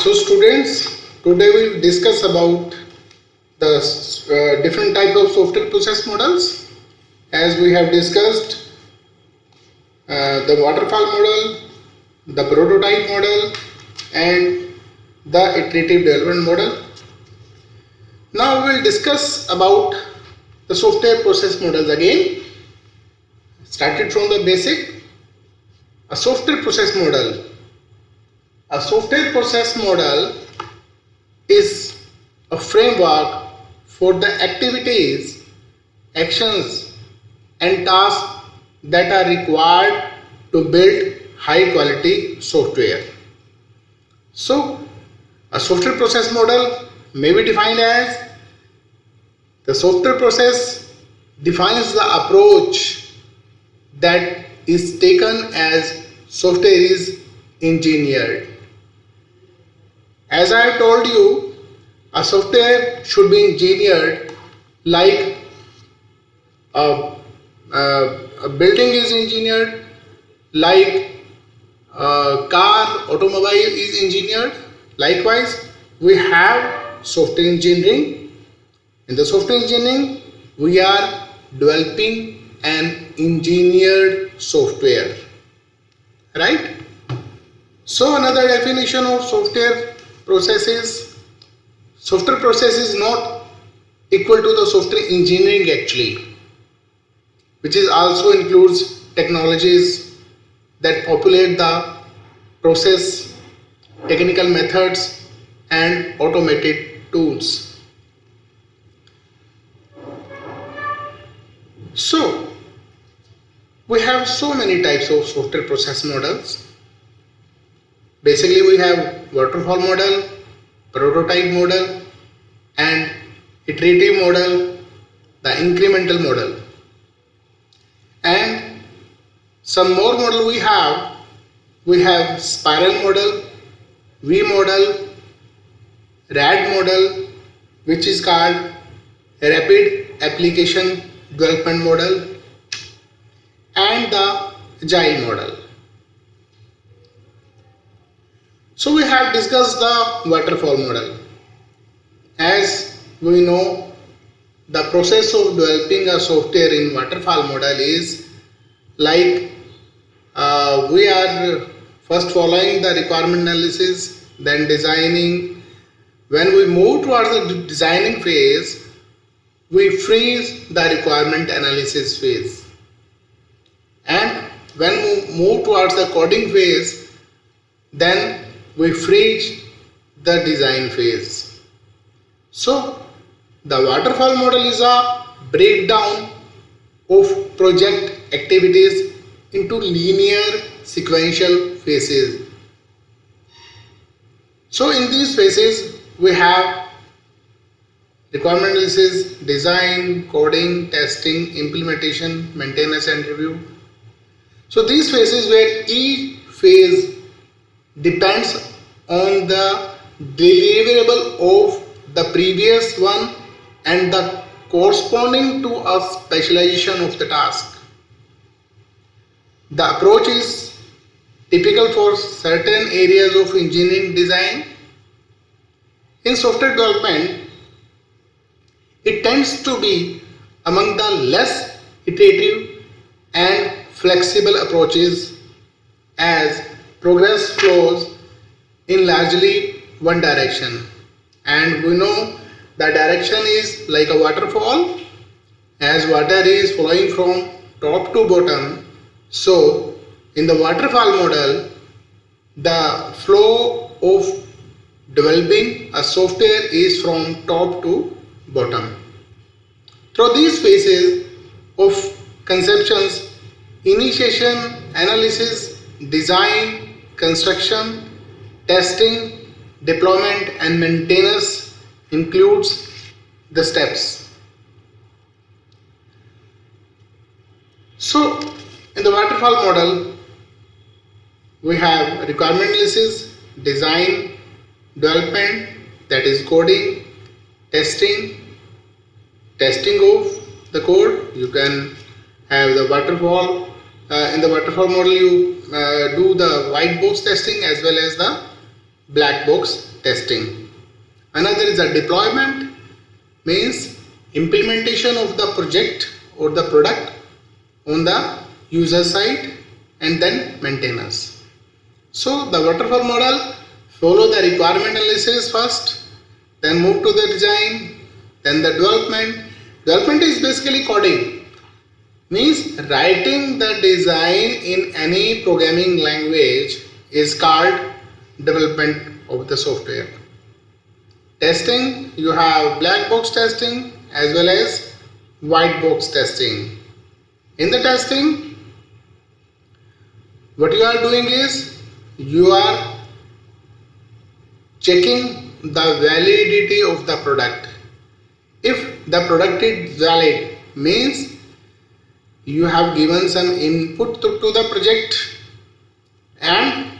So students, today we will discuss about the different types of software process models. As we have discussed the waterfall model, the prototype model and the iterative development model. Now we will discuss about the software process models again. Started from the basic. A software process model. A software process model is a framework for the activities, actions and tasks that are required to build high quality software. So, a software process model may be defined as the software process defines the approach that is taken as software is engineered. As I have told you, a software should be engineered like a building is engineered, like a car, automobile is engineered. Likewise, we have software engineering. In the software engineering, we are developing an engineered software. Right? So another definition of software process is not equal to the software engineering actually, which is also includes technologies that populate the process, technical methods and automated tools. So we have so many types of software process models. Basically we have waterfall model, prototype model and iterative model, the incremental model. And some more model we have spiral model, V model, RAD model, which is called rapid application development model, and the agile model. So we have discussed the waterfall model. As we know, the process of developing a software in waterfall model is like we are first following the requirement analysis, then designing. When we move towards the designing phase, we freeze the requirement analysis phase. And when we move towards the coding phase, then we freeze the design phase. So the waterfall model is a breakdown of project activities into linear sequential phases. So in these phases we have requirement analysis, design, coding, testing, implementation, maintenance and review. So these phases where each phase depends on the deliverable of the previous one and the corresponding to a specialization of the task. The approach is typical for certain areas of engineering design. In software development, it tends to be among the less iterative and flexible approaches as progress flows in largely one direction. And we know the direction is like a waterfall, as water is flowing from top to bottom. So in the waterfall model, the flow of developing a software is from top to bottom. Through these phases of conceptions, initiation, analysis, design, construction, testing, deployment and maintenance includes the steps. So in the waterfall model, we have requirement analysis, design, development, that is coding, testing of the code. You can have the waterfall. In the waterfall model, you do the white box testing as well as the black box testing. Another is a deployment, means implementation of the project or the product on the user side, and then maintenance. So the waterfall model follow the requirement analysis first, then move to the design, then the development. Development is basically coding, means writing the design in any programming language is called development of the software. Testing, you have black box testing as well as white box testing. In the testing, what you are doing is you are checking the validity of the product. If the product is valid, means you have given some input to the project, and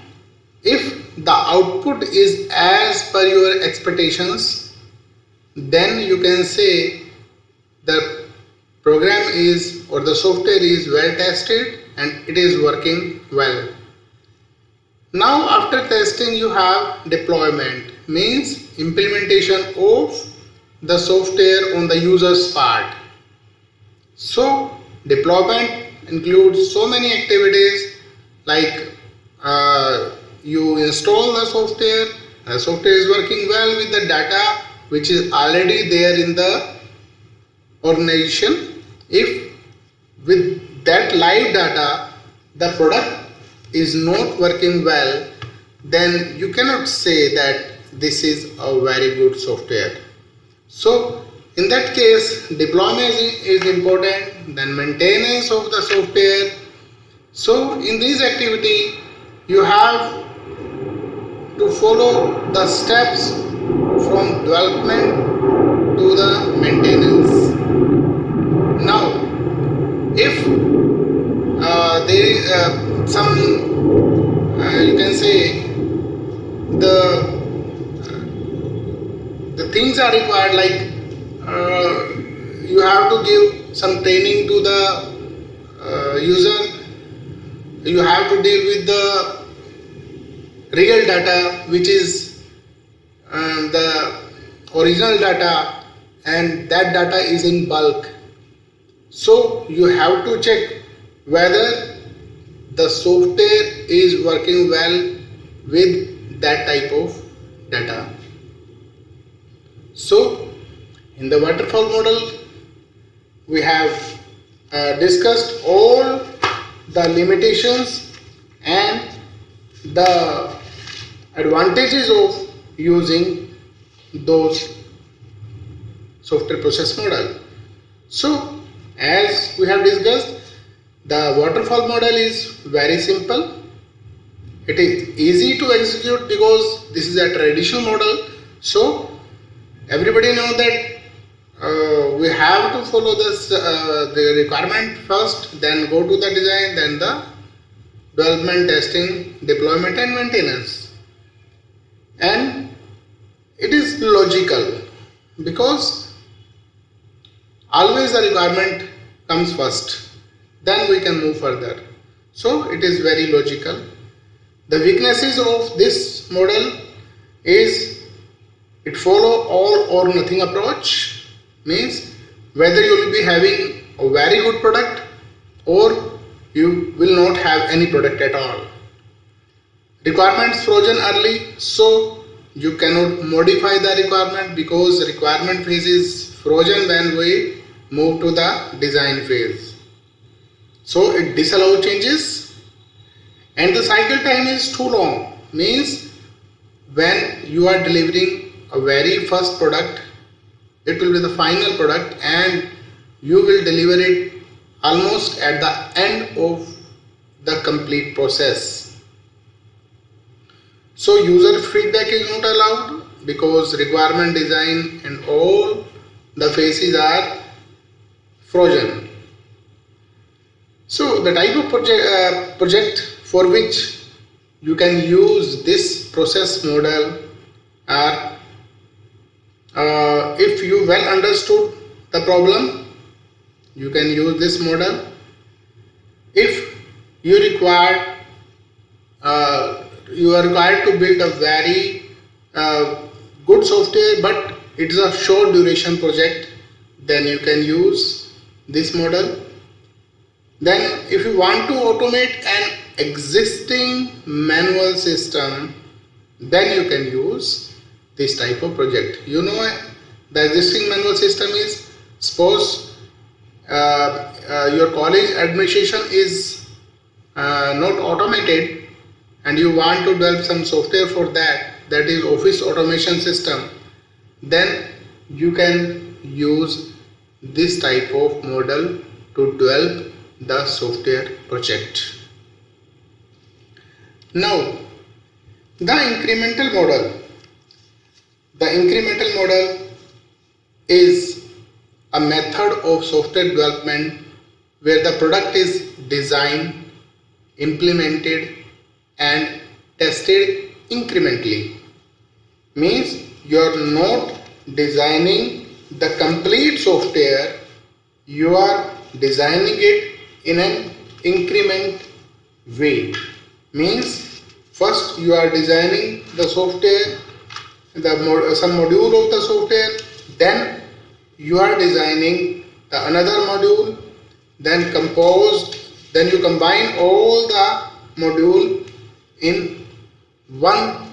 if the output is as per your expectations, then you can say the program is or the software is well tested and it is working well. Now after testing you have deployment, means implementation of the software on the user's part. So deployment includes so many activities like you install the software is working well with the data which is already there in the organization. If with that live data the product is not working well, then you cannot say that this is a very good software. So in that case deployment is important, then maintenance of the software. So in this activity you have to follow the steps from development to the maintenance. Now if there is some you can say the things are required, like you have to give some training to the user, you have to deal with the real data which is the original data, and that data is in bulk. So you have to check whether the software is working well with that type of data. So in the waterfall model we have discussed all the limitations and the advantages of using those software process model. So as we have discussed, the waterfall model is very simple. It is easy to execute because this is a traditional model. So everybody know that we have to follow this the requirement first, then go to the design, then the development, testing, deployment and maintenance. And it is logical because always the requirement comes first, then we can move further. So it is very logical. The weaknesses of this model is it follow all or nothing approach, means whether you will be having a very good product or you will not have any product at all. Requirements frozen early, so you cannot modify the requirement because requirement phase is frozen when we move to the design phase. So it disallows changes, and the cycle time is too long, means when you are delivering a very first product, it will be the final product and you will deliver it almost at the end of the complete process. So user feedback is not allowed because requirement design and all the phases are frozen. So the type of project for which you can use this process model are if you well understood the problem, you can use this model. If you require you are required to build a very good software, but it is a short duration project, then you can use this model. Then if you want to automate an existing manual system, then you can use this type of project. You know, the existing manual system is, suppose your college administration is not automated and you want to develop some software for that, that is office automation system, then you can use this type of model to develop the software project. Now, the incremental model. The incremental model is a method of software development where the product is designed, implemented and tested incrementally. Means you are not designing the complete software, you are designing it in an increment way. Means first you are designing the software, some module of the software, then you are designing another module, then you combine all the module in one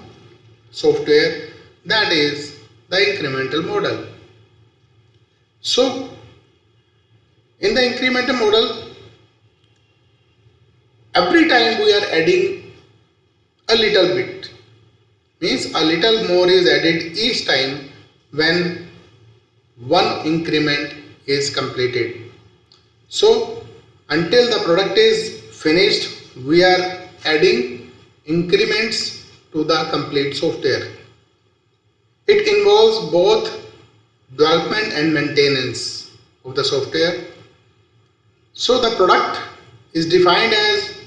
software, that is the incremental model. So in the incremental model, every time we are adding a little bit, means a little more is added each time when one increment is completed. So until the product is finished, we are adding increments to the complete software. It involves both development and maintenance of the software. So the product is defined as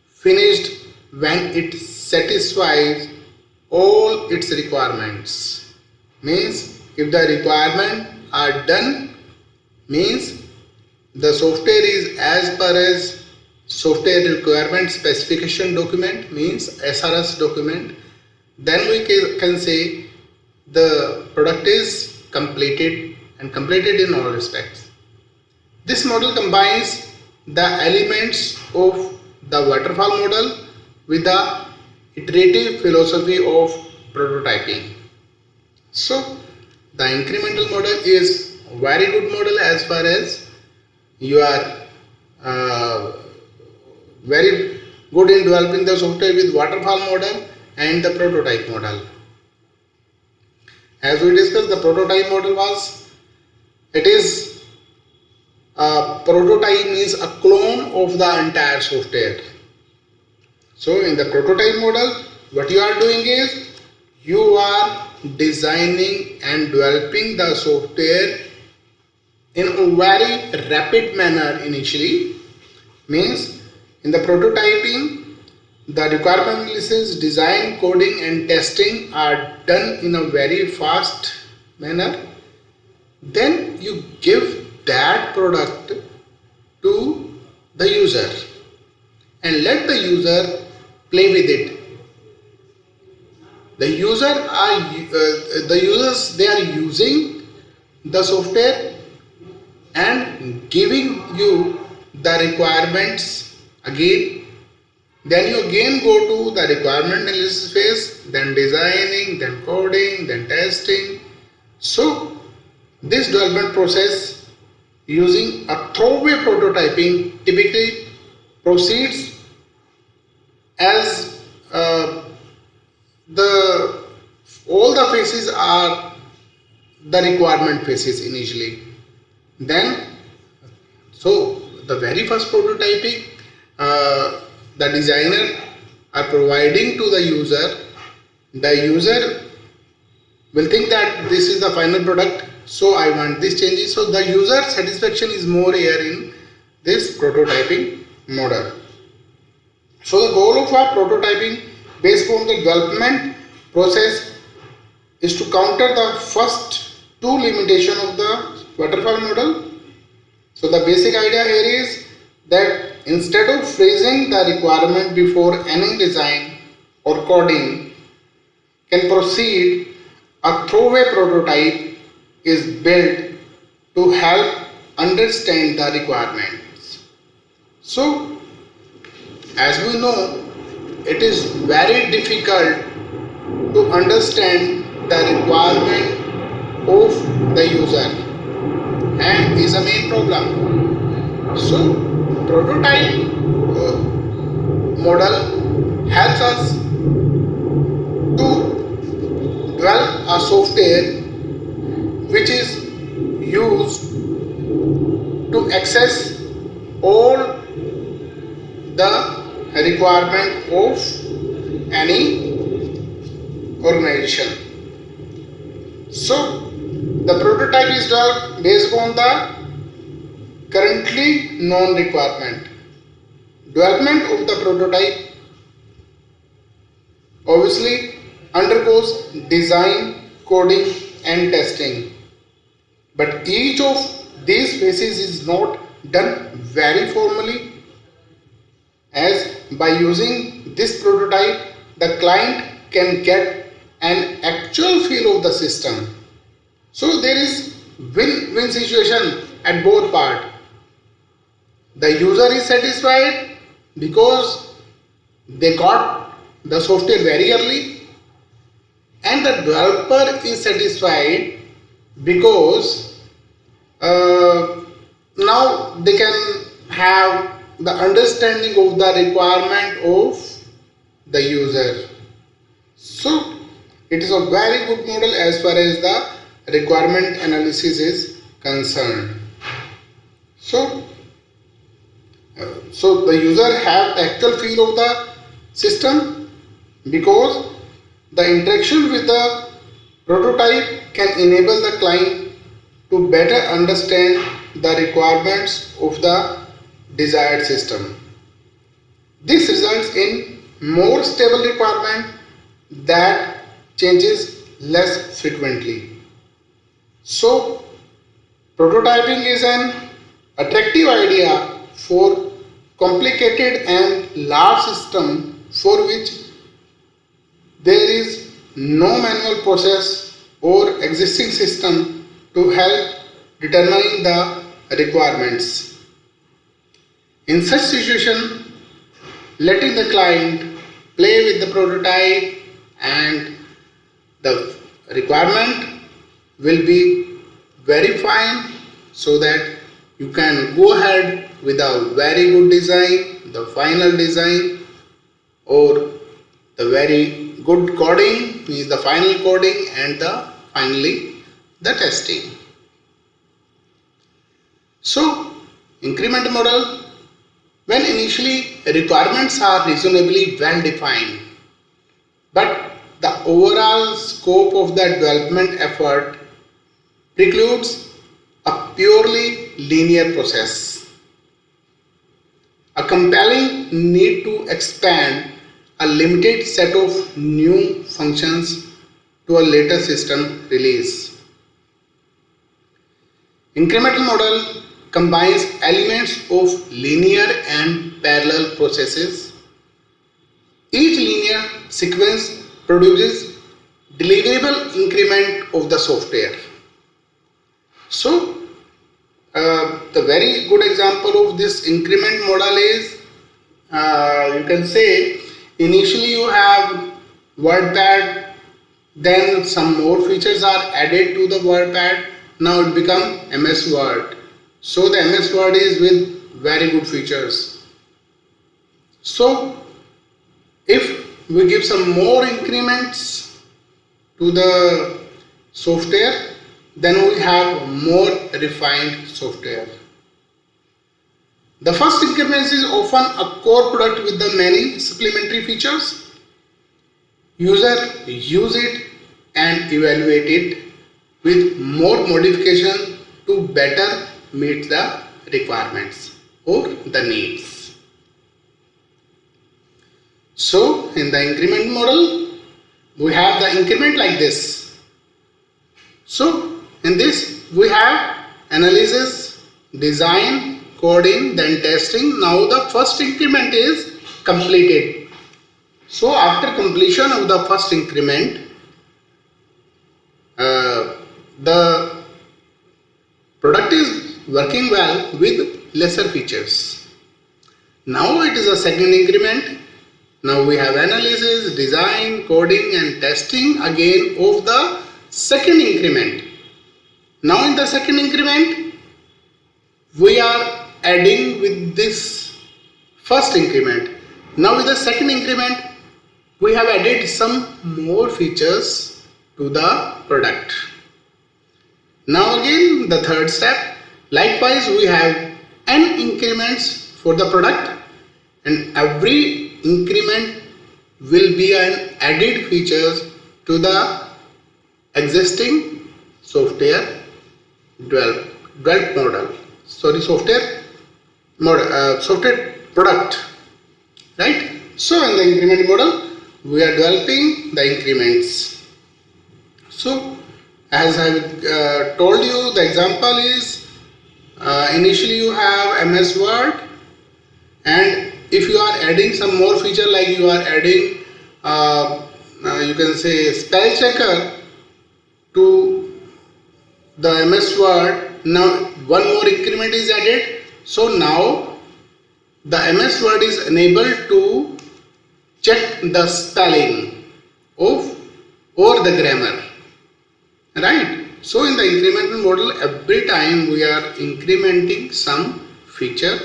finished when it satisfies all its requirements. Means if the requirements are done, means the software is as per as software requirement specification document, means SRS document, then we can say the product is completed and completed in all respects. This model combines the elements of the waterfall model with the iterative philosophy of prototyping. So the incremental model is a very good model as far as you are very good in developing the software with waterfall model and the prototype model. As we discussed, the prototype model was, it is a prototype means a clone of the entire software. So in the prototype model, what you are doing is you are designing and developing the software in a very rapid manner initially. Means in the prototyping, the requirement analysis, design, coding and testing are done in a very fast manner. Then you give that product to the user and let the user play with it. The users they are using the software and giving you the requirements again. Then you again go to the requirement analysis phase, then designing, then coding, then testing. So this development process using a throwaway prototyping typically proceeds as all the phases are the requirement phases initially. Then so the very first prototyping the designer are providing to the user. The user will think that this is the final product, so I want these changes. So the user satisfaction is more here in this prototyping model. So the goal of our prototyping based on the development process is to counter the first two limitations of the waterfall model. So the basic idea here is that instead of phrasing the requirement before any design, or coding can proceed, a throwaway prototype is built to help understand the requirements. So, as we know, it is very difficult to understand the requirement of the user and is a main problem. So, prototype model helps us to develop a software which is used to access all the requirement of any organization. So the prototype is developed based on the currently known requirement. Development of the prototype obviously undergoes design, coding and testing. But each of these phases is not done very formally, as by using this prototype the client can get an actual feel of the system. So there is win-win situation at both parts. The user is satisfied because they got the software very early, and the developer is satisfied because now they can have the understanding of the requirement of the user. So it is a very good model as far as the requirement analysis is concerned. So the user have the actual feel of the system because the interaction with the prototype can enable the client to better understand the requirements of the desired system. This results in more stable requirement that changes less frequently. So prototyping is an attractive idea for complicated and large system for which there is no manual process or existing system to help determining the requirements. In such situation, letting the client play with the prototype and the requirement will be very fine, so that you can go ahead with a very good design, the final design, or the very good coding means the final coding, and finally the testing. So increment model, when initially requirements are reasonably well defined, but the overall scope of the development effort precludes a purely linear process. A compelling need to expand a limited set of new functions to a later system release. Incremental model combines elements of linear and parallel processes. Each linear sequence produces deliverable increment of the software. So the very good example of this increment model is, you can say, initially you have WordPad, then some more features are added to the WordPad. Now it become MS Word. So the MS Word is with very good features. So if we give some more increments to the software, then we have more refined software. The first increment is often a core product with the many supplementary features. User use it and evaluate it with more modification to better meet the requirements or the needs. So in the increment model, we have the increment like this. So in this we have analysis, design, coding, then testing. Now the first increment is completed. So after completion of the first increment, the product is working well with lesser features. Now it is a second increment. Now we have analysis, design, coding and testing again of the second increment. Now in the second increment, we are adding with this first increment. Now with the second increment, we have added some more features to the product. Now again the third step, likewise we have n increments for the product and every increment will be an added features to the existing software developed model. Sorry, software product, right? So in the increment model, we are developing the increments. So as I told you, the example is initially you have MS Word, and if you are adding some more feature like you are adding you can say spell checker to the MS Word, now one more increment is added. So now the MS Word is enabled to check the spelling of or the grammar, right? So in the incremental model, every time we are incrementing some feature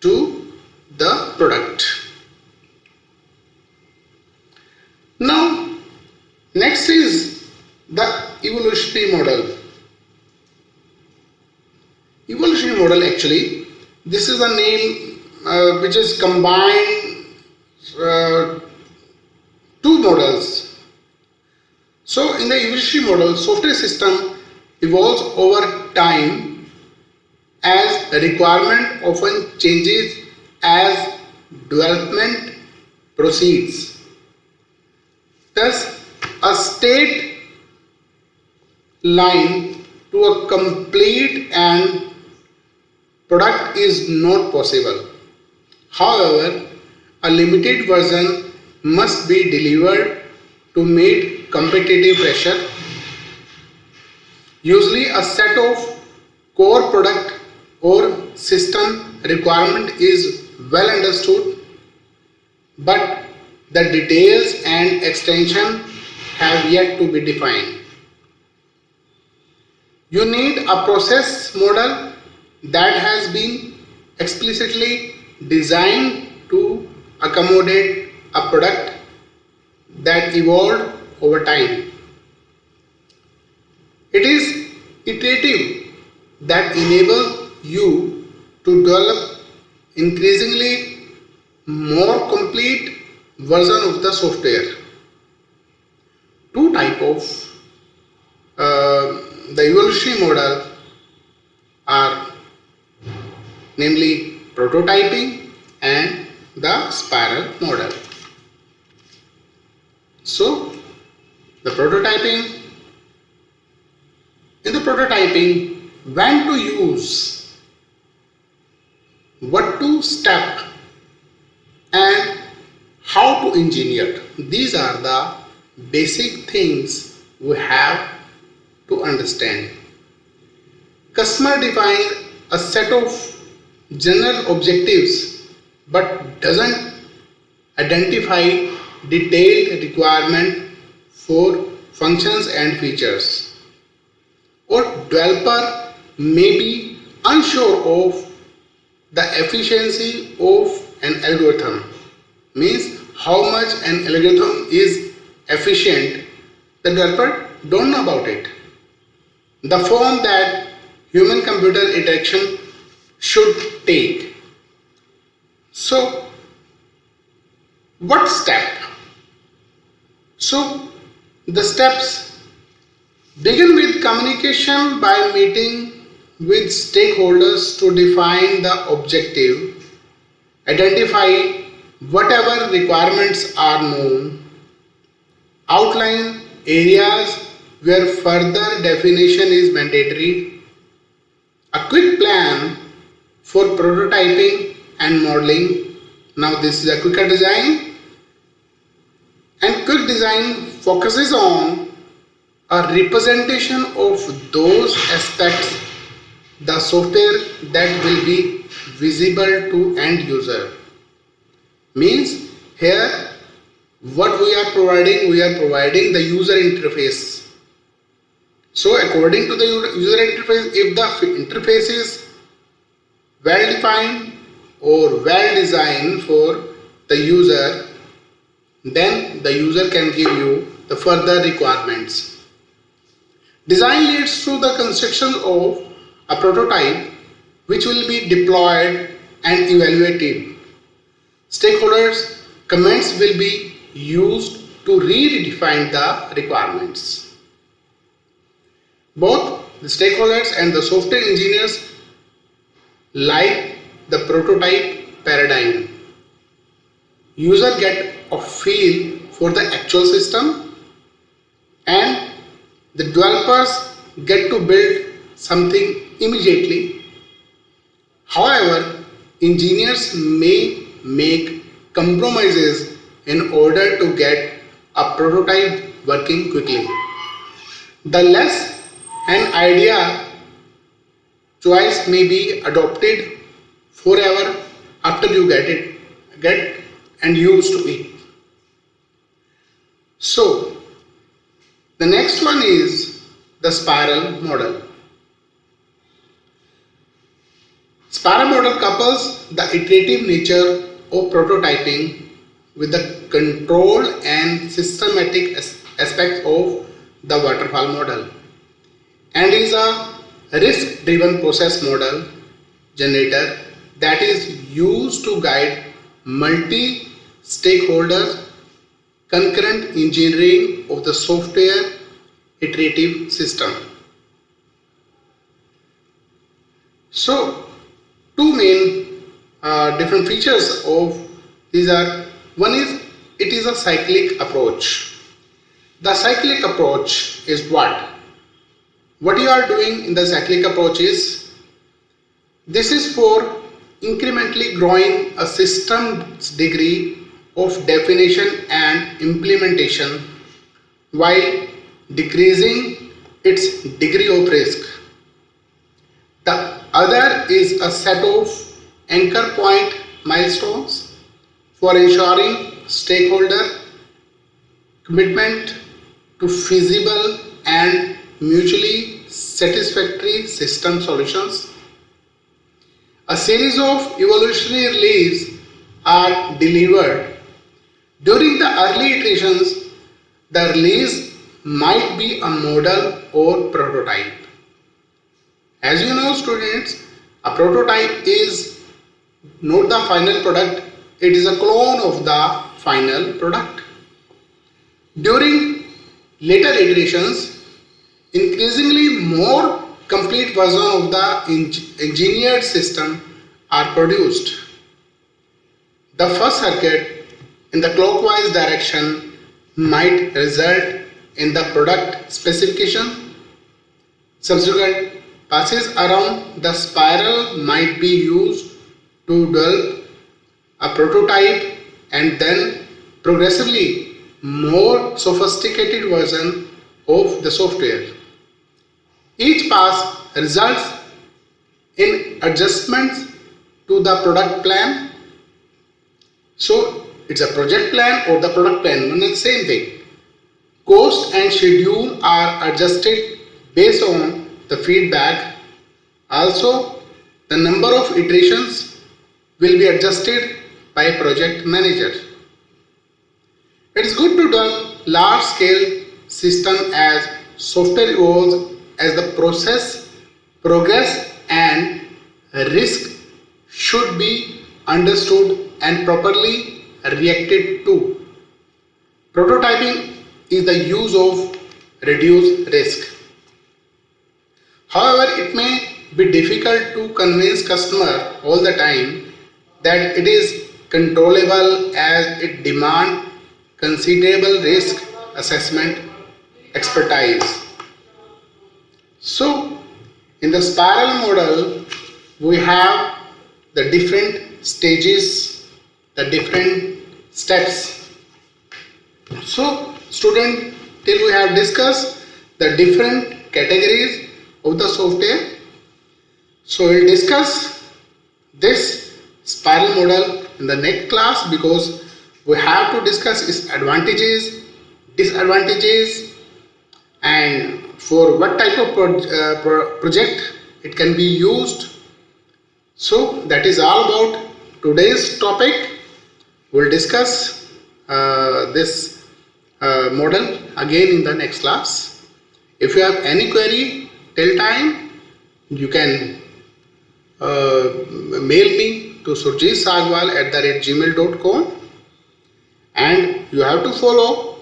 to the product. Now next is the evolutionary model. Evolutionary model, actually this is a name which is combined two models. So in the evolutionary model, software system evolves over time as a requirement often changes as development proceeds. Thus, a state line to a complete and product is not possible. However, a limited version must be delivered to meet competitive pressure. Usually a set of core product or system requirement is well understood, but the details and extension have yet to be defined. You need a process model that has been explicitly designed to accommodate a product that evolved over time. It is iterative that enables you to develop increasingly more complete version of the software. Two type of the evolutionary model are namely prototyping and the spiral model. So the prototyping, in the prototyping, when to use, what to step and how to engineer. These are the basic things we have to understand. Customer defines a set of general objectives but doesn't identify detailed requirement for functions and features. Or developer may be unsure of the efficiency of an algorithm, means how much an algorithm is efficient. The developer don't know about it. The form that human computer interaction should take. So what step? So the steps begin with communication by meeting with stakeholders to define the objective, identify whatever requirements are known, outline areas where further definition is mandatory, a quick plan for prototyping and modeling. Now this is a quicker design. And quick design focuses on a representation of those aspects the software that will be visible to end user. Means here what we are providing the user interface. So according to the user interface, if the interface is well defined or well designed for the user, then the user can give you the further requirements. Design leads to the construction of a prototype which will be deployed and evaluated. Stakeholders' comments will be used to redefine the requirements. Both the stakeholders and the software engineers like the prototype paradigm. User get a feel for the actual system and the developers get to build something immediately. However, engineers may make compromises in order to get a prototype working quickly. The less an idea choice may be adopted forever after you get and used to it. So the next one is the spiral model. Spiral model couples the iterative nature of prototyping with the controlled and systematic aspects of the waterfall model and is a risk driven process model generator that is used to guide multi stakeholder concurrent engineering of the software iterative system. So two main different features of these are, one is it is a cyclic approach. The cyclic approach is what you are doing in the cyclic approach is, this is for incrementally growing a system's degree of definition and implementation while decreasing its degree of risk. The other is a set of anchor point milestones for ensuring stakeholder commitment to feasible and mutually satisfactory system solutions. A series of evolutionary releases are delivered. During the early iterations, the release might be a model or prototype. As you know, students, a prototype is not the final product, it is a clone of the final product. During later iterations, increasingly more complete versions of the engineered system are produced. The first circuit in the clockwise direction might result in the product specification. Subsequent passes around the spiral might be used to develop a prototype and then progressively more sophisticated version of the software. Each pass results in adjustments to the product plan. So it's a project plan or the product plan, one and the same thing. Cost and schedule are adjusted based on the feedback. Also, the number of iterations will be adjusted by a project manager. It is good to develop large scale system as software evolves, as the process progress and risk should be understood and properly reacted to. Prototyping is the use of reduced risk. However, it may be difficult to convince customer all the time that it is controllable, as it demands considerable risk assessment expertise. So in the spiral model we have the different stages, the different steps. So student, till we have discussed the different categories of the software. So we'll discuss this spiral model in the next class, because we have to discuss its advantages, disadvantages, and for what type of project it can be used. So that is all about today's topic. We'll discuss this model again in the next class. If you have any query till time, you can mail me to surjeet5 @gmail.com, and you have to follow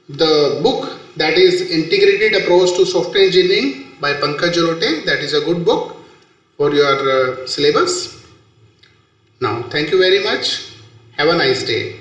the book, that is Integrated Approach to Software Engineering by Pankaj Jalote. That is a good book for your syllabus. Now, thank you very much. Have a nice day.